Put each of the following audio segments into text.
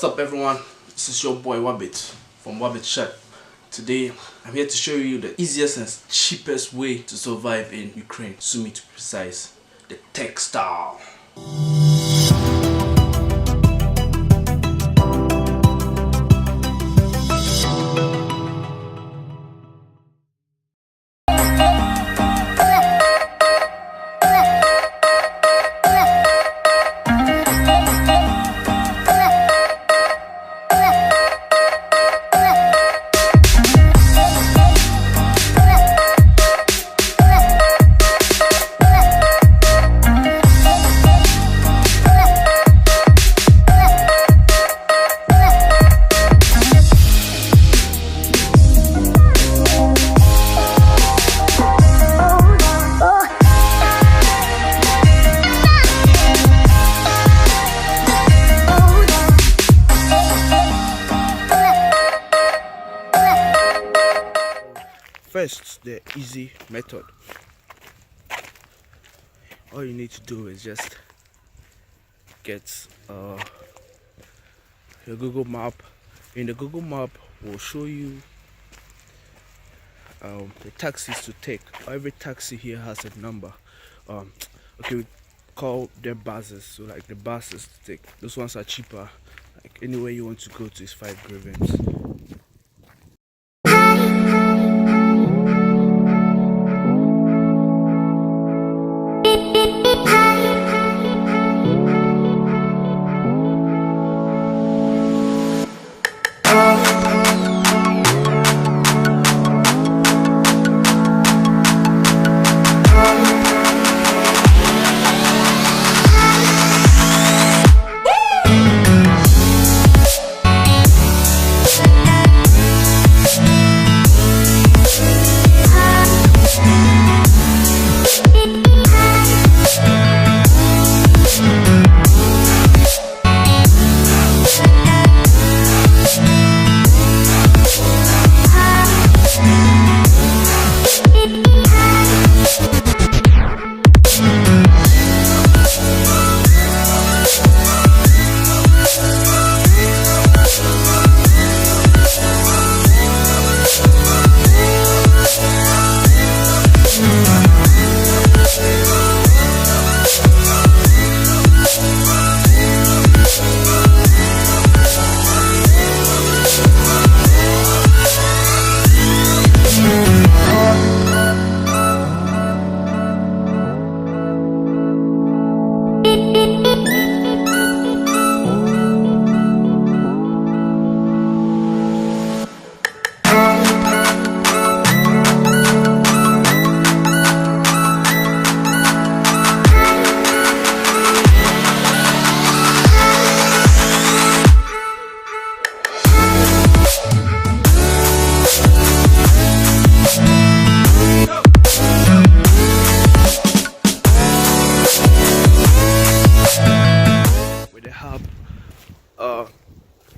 What's up everyone, this is your boy Wabbit from Wabbitshot. Today I'm here to show you the easiest and cheapest way to survive in Ukraine, Sumy to be precise, the textile. First, the easy method. All you need to do is just get your Google map. In the Google map will show you the taxis to take. Every taxi here has a number. Okay, we call them buses. So like the buses to take. Those ones are cheaper. Like anywhere you want to go to is 5 hryvnias.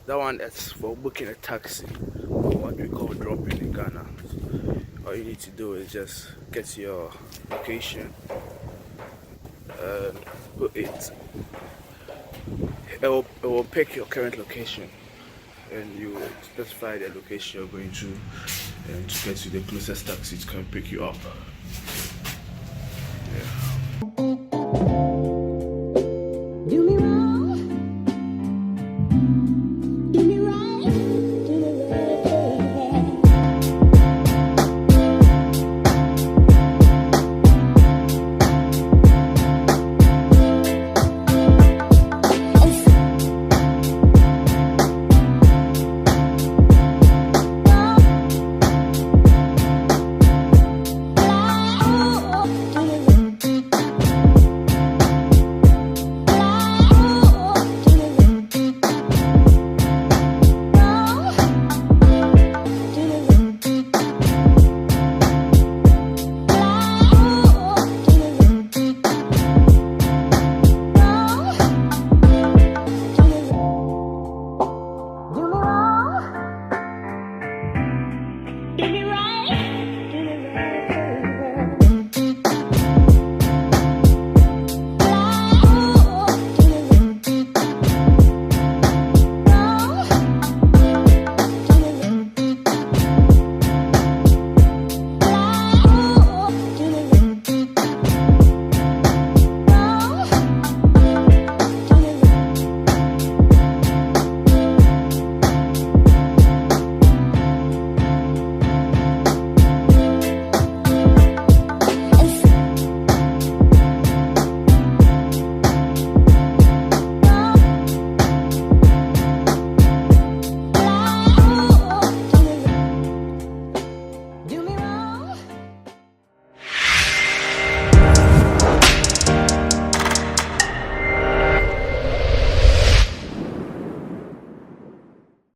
That one is for booking a taxi, or what we call dropping in Ghana. All you need to do is just get your location and put it. It will pick your current location, and you will specify the location you're going to, and to get to the closest taxi to come pick you up.